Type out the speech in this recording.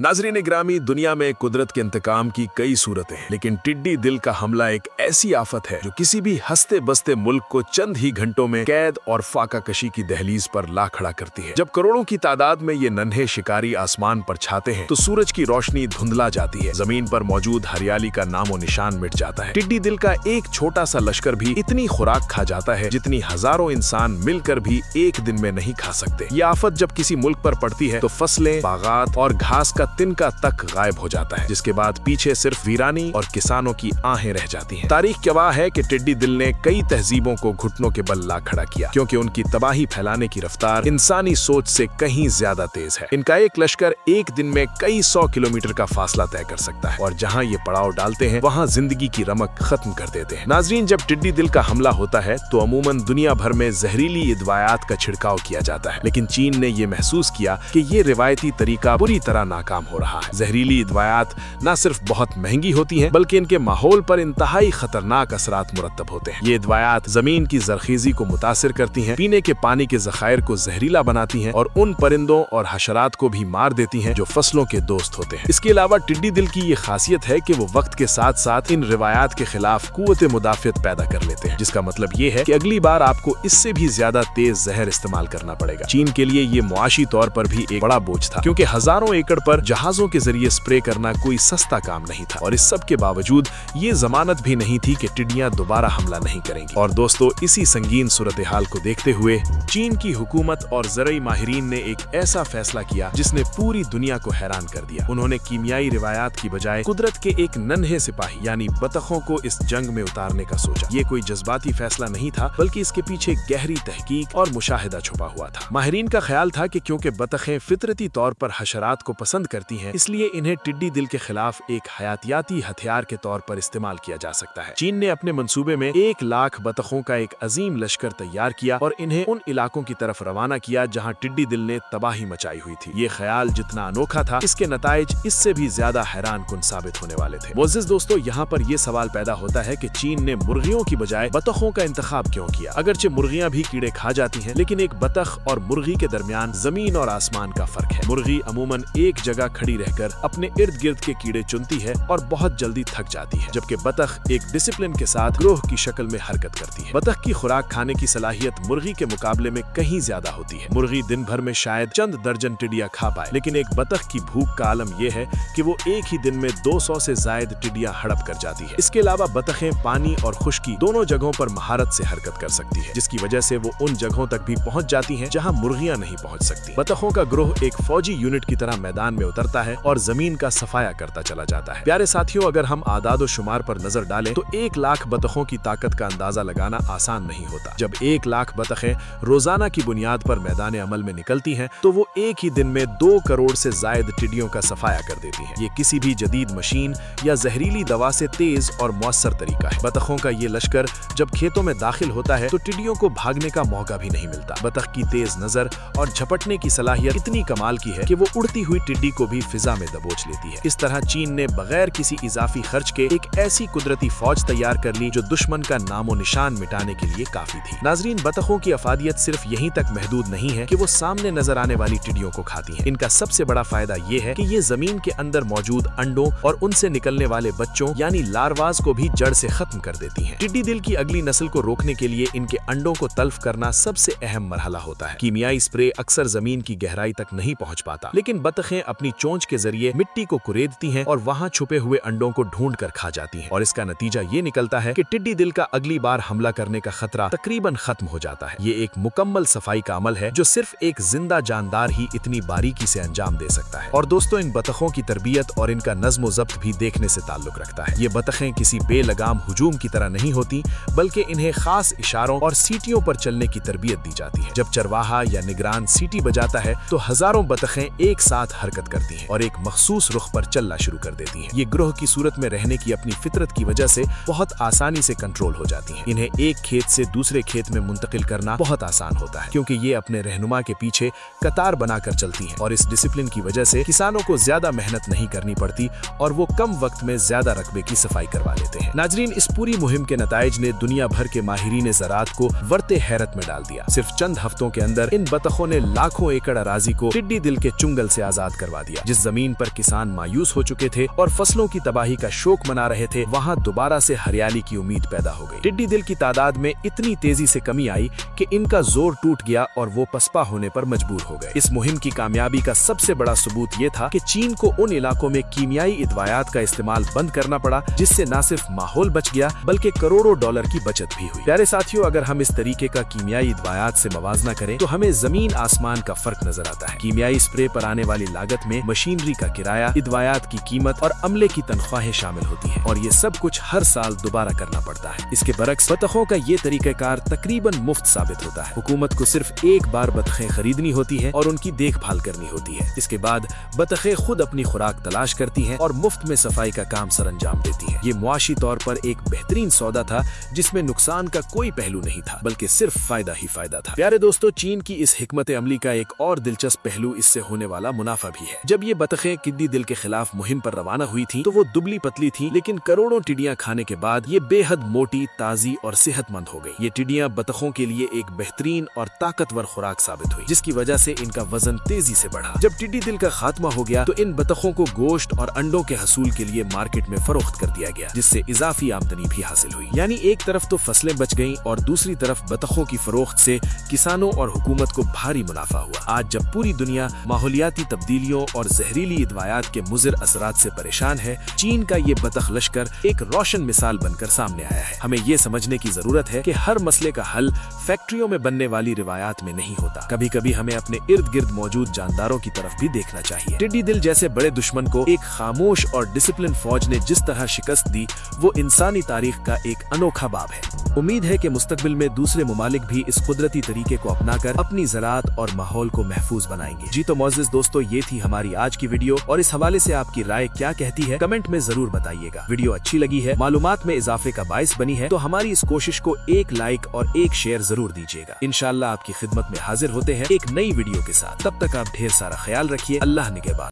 नाज़रीन ग्रामी, दुनिया में कुदरत के इंतकाम की कई सूरतें हैं, लेकिन टिड्डी दिल का हमला एक ऐसी आफत है जो किसी भी हंसते बसते मुल्क को चंद ही घंटों में कैद और फाका कशी की दहलीज पर ला खड़ा करती है। जब करोड़ों की तादाद में ये नन्हे शिकारी आसमान पर छाते हैं तो सूरज की रोशनी धुंधला जाती है, जमीन पर मौजूद हरियाली का नामो निशान मिट जाता है। टिड्डी दिल का एक छोटा सा लश्कर भी इतनी खुराक खा जाता है जितनी हजारों इंसान मिलकर भी एक दिन में नहीं खा सकते। ये आफत जब किसी मुल्क पर पड़ती है तो फसलें, बागात और घास का तिनका तक गायब हो जाता है, जिसके बाद पीछे सिर्फ वीरानी और किसानों की आहें रह जाती हैं। तारीख गवाह है कि टिड्डी दिल ने कई तहजीबों को घुटनों के बल ला खड़ा किया, क्योंकि उनकी तबाही फैलाने की रफ्तार इंसानी सोच से कहीं ज्यादा तेज है। इनका एक लश्कर एक दिन में कई 100 किलोमीटर का फासला तय कर सकता है और जहां ये पड़ाव डालते हैं वहां जिंदगी की रमक खत्म कर देते हैं। नाजरीन, जब टिड्डी दिल का हमला होता है तो अमूमन दुनिया भर में जहरीली अदवायात का छिड़काव किया जाता है, लेकिन चीन ने ये महसूस किया कि ये रिवायती तरीका बुरी तरह नाकाम हो रहा है। जहरीली अदवायात न सिर्फ बहुत महंगी होती हैं, बल्कि इनके माहौल पर इंतहाई खतरनाक असरात मुरतब होते हैं। ये अदवायात जमीन की जरखेजी को मुतासिर करती हैं, पीने के पानी के जखायर को जहरीला बनाती हैं और उन परिंदों और हशरात को भी मार देती हैं जो फसलों के दोस्त होते हैं। इसके अलावा टिड्डी दिल की ये खासियत है कि वो वक्त के साथ साथ इन रिवायात के खिलाफ कुव्वत मुदाफियत पैदा कर लेते हैं, जिसका मतलब ये है कि अगली बार आपको इससे भी ज्यादा तेज जहर इस्तेमाल करना पड़ेगा। चीन के लिए ये मुआशी तौर पर भी एक बड़ा बोझ था, क्योंकि हजारों एकड़ पर जहाजों के जरिए स्प्रे करना कोई सस्ता काम नहीं था और इस सब के बावजूद ये जमानत भी नहीं थी कि टिड्डियां दोबारा हमला नहीं करेंगी। और दोस्तों, इसी संगीन सूरत हाल को देखते हुए चीन की हुकूमत और ज़रई माहिरीन ने एक ऐसा फैसला किया जिसने पूरी दुनिया को हैरान कर दिया। उन्होंने कीमियाई रिवायात की बजाय कुदरत के एक नन्हे सिपाही यानी बतखों को इस जंग में उतारने का सोचा। ये कोई जज्बाती फैसला नहीं था, बल्कि इसके पीछे गहरी तहकीक और मुशाहिदा छुपा हुआ था। माहिरीन का ख्याल था कि क्योंकि बतखें फितरती तौर पर हशरात को पसंद करती हैं, इसलिए इन्हें टिड्डी दिल के खिलाफ एक हयातियाती हथियार के तौर पर इस्तेमाल किया जा सकता है। चीन ने अपने मंसूबे में 1 लाख बतखों का एक अजीम लश्कर तैयार किया और इन्हें उन इलाकों की तरफ रवाना किया जहां टिड्डी दिल ने तबाही मचाई हुई थी। ये ख्याल जितना अनोखा था, इसके नताइज इससे भी ज्यादा हैरान कुन साबित होने वाले थे। मोअज़्ज़िज़ दोस्तों, यहाँ पर यह सवाल पैदा होता है कि चीन ने मुर्गियों की बजाय बतखों का इंतखाब क्यों किया। अगरचे मुर्गियां भी कीड़े खा जाती हैं, लेकिन एक बतख और मुर्गी के दरमियान जमीन और आसमान का फर्क है। मुर्गी अमूमन एक जगह खड़ी रहकर अपने इर्द गिर्द के कीड़े चुनती है और बहुत जल्दी थक जाती है, जबकि बतख एक डिसिप्लिन के साथ ग्रोह की शक्ल में हरकत करती है। बतख की खुराक खाने की सलाहियत मुर्गी के मुकाबले में कहीं ज्यादा होती है। मुर्गी दिन भर में शायद चंद दर्जन टिड्डियां खा पाए, लेकिन एक बतख की भूख का आलम यह है कि वो एक ही दिन में 200 से जायद टिड्डियां हड़प कर जाती है। इसके अलावा बतखें पानी और खुश्की दोनों जगहों पर महारत से हरकत कर सकती है, जिसकी वजह से वो उन जगहों तक भी पहुंच जाती हैं जहां मुर्गियां नहीं पहुंच सकती। बतखों का ग्रोह एक फौजी यूनिट की तरह मैदान में उतरता है और जमीन का सफाया करता चला जाता है। प्यारे साथियों, अगर हम आदाद और शुमार पर नजर डालें तो 1 लाख बतखों की ताकत का अंदाजा लगाना आसान नहीं होता। जब 1 लाख बतखें रोजाना की बुनियाद पर मैदान अमल में निकलती हैं, तो वो एक ही दिन में 2 करोड़ से जायद टिड्डियों का सफाया कर देती हैं। ये किसी भी जदीद मशीन या जहरीली दवा से तेज और मौसर तरीका है। बतखों का ये लश्कर जब खेतों में दाखिल होता है तो टिड्डियों को भागने का मौका भी नहीं मिलता। बतख की तेज नजर और झपटने की सलाहियत इतनी कमाल की है कि वो उड़ती हुई टिड्डी को भी फिजा में दबोच लेती है। इस तरह चीन ने बगैर किसी इजाफी खर्च के एक ऐसी कुदरती फौज तैयार कर ली जो दुश्मन का नामो निशान मिटाने के लिए काफी थी। नाजरीन, बतखों की अफादियत सिर्फ यहीं तक महदूद नहीं है कि वो सामने नजर आने वाली टिड्डियों को खाती हैं। इनका सबसे बड़ा फायदा ये है कि ये जमीन के अंदर मौजूद अंडों और उनसे निकलने वाले बच्चों यानी लार्वास को भी जड़ से खत्म कर देती हैं। टिड्डी दिल की अगली नस्ल को रोकने के लिए इनके अंडों को तल्फ करना सबसे अहम मरहला होता है। कीमियाई स्प्रे अक्सर जमीन की गहराई तक नहीं पहुंच पाता, लेकिन बतखें अपनी चोंच के जरिए मिट्टी को कुरेदती हैं और वहां छुपे हुए अंडों को ढूंढ कर खा जाती हैं। और इसका नतीजा ये निकलता है कि टिड्डी दिल का अगली बार हमला करने का खतरा तकरीबन खत्म हो जाता है। ये एक मुकम्मल सफाई का अमल है जो सिर्फ एक जिंदा जानदार ही इतनी बारीकी से अंजाम दे सकता है। और दोस्तों, इन बतखों की तरबियत और इनका नज्म ज़ब्त भी देखने से ताल्लुक रखता है। ये बतखें किसी बेलगाम हुजूम की तरह नहीं होती, बल्कि इन्हें खास इशारों और सीटियों पर चलने की तरबियत दी जाती है। जब चरवाहा या निगरान सीटी बजाता है तो हजारों बतखें एक साथ हरकत करती हैं और एक मखसूस रुख पर चलना शुरू कर देती हैं। ये ग्रोह की सूरत में रहने की अपनी फितरत की वजह से बहुत आसानी से कंट्रोल हो जाती हैं। इन्हें एक खेत से दूसरे खेत में मुंतकिल करना बहुत आसान होता है, क्योंकि ये अपने रहनुमा के पीछे कतार बनाकर चलती हैं और इस डिसिप्लिन की वजह से किसानों को ज्यादा मेहनत नहीं करनी पड़ती और वो कम वक्त में ज्यादा रकबे की सफाई करवा लेते हैं। नाजरीन, इस पूरी मुहिम के नताइज ने दुनिया भर के माहिरीन ज़राअत को वर्ते हैरत में डाल दिया। सिर्फ चंद हफ्तों के अंदर इन बतखों ने लाखों एकड़ अराजी को टिड्डी दिल के चुंगल से आजाद करवा दिया। दिया। जिस जमीन पर किसान मायूस हो चुके थे और फसलों की तबाही का शोक मना रहे थे, वहां दोबारा से हरियाली की उम्मीद पैदा हो गई। टिड्डी दिल की तादाद में इतनी तेजी से कमी आई कि इनका जोर टूट गया और वो पसपा होने पर मजबूर हो गए। इस मुहिम की कामयाबी का सबसे बड़ा सबूत ये था कि चीन को उन इलाकों में कीमियाई इदवायात का इस्तेमाल बंद करना पड़ा, जिससे न सिर्फ माहौल बच गया बल्कि करोड़ों डॉलर की बचत भी हुई। प्यारे साथियों, अगर हम इस तरीके का कीमियाई इदवायात से मवाजना करें तो हमें जमीन आसमान का फर्क नजर आता है। कीमियाई स्प्रे पर आने वाली लागत में मशीनरी का किराया, इदवायात की कीमत और अमले की तनख्वाहें शामिल होती हैं, और ये सब कुछ हर साल दोबारा करना पड़ता है। इसके बरक्स बतखों का ये तरीकाकार तकरीबन मुफ्त साबित होता है। हुकूमत को सिर्फ एक बार बतखें खरीदनी होती है और उनकी देखभाल करनी होती है। इसके बाद बतखें खुद अपनी खुराक तलाश करती हैं और मुफ्त में सफाई का काम सरअंजाम देती हैं। ये मुआशी तौर पर एक बेहतरीन सौदा था जिसमें नुकसान का कोई पहलू नहीं था, बल्कि सिर्फ फायदा ही फायदा था। प्यारे दोस्तों, चीन की इस हिकमत अमली का एक और दिलचस्प पहलू इससे होने वाला मुनाफा भी है। जब ये बतखें टिड्डी दिल के खिलाफ मुहिम पर रवाना हुई थी तो वो दुबली पतली थी, लेकिन करोड़ों टिड्डियां खाने के बाद ये बेहद मोटी, ताजी और सेहतमंद हो गई। ये टिड्डियां बतखों के लिए एक बेहतरीन और ताकतवर खुराक साबित हुई, जिसकी वजह से इनका वजन तेजी से बढ़ा। जब टिड्डी दिल का खात्मा हो गया तो इन बतखों को गोश्त और अंडों के हसूल के लिए मार्केट में फरोख्त कर दिया गया, जिससे इजाफी आमदनी भी हासिल हुई। यानी एक तरफ तो फसलें बच गईं और दूसरी तरफ बतखों की फरोख्त से किसानों और हुकूमत को भारी मुनाफा हुआ। आज जब पूरी दुनिया माहौलियाती तब्दीलियों और जहरीली इदवायात के मुज़िर असरात से परेशान है, चीन का ये बतख लश्कर एक रोशन मिसाल बनकर सामने आया है। हमें ये समझने की जरूरत है कि हर मसले का हल फैक्ट्रियों में बनने वाली रिवायात में नहीं होता। कभी कभी हमें अपने इर्द गिर्द मौजूद जानदारों की तरफ भी देखना चाहिए। टिड्डी दिल जैसे बड़े दुश्मन को एक खामोश और डिसिप्लिन फौज ने जिस तरह शिकस्त दी, वो इंसानी तारीख का एक अनोखा बाब है। उम्मीद है कि मुस्तकबिल में दूसरे मुमालिक भी इस कुदरती तरीके को अपनाकर अपनी ज़राअत और माहौल को महफूज बनाएंगे। जी तो मोअज़्ज़िज़ दोस्तों, ये थी हमारी आज की वीडियो, और इस हवाले से आपकी राय क्या कहती है कमेंट में जरूर बताइएगा। वीडियो अच्छी लगी है, मालूमात में इजाफे का बाइस बनी है, तो हमारी इस कोशिश को एक लाइक और एक शेयर जरूर दीजिएगा। इंशाअल्लाह आपकी खिदमत में हाजिर होते हैं एक नई वीडियो के साथ। तब तक आप ढेर सारा ख्याल रखिए। अल्लाह निगहबान।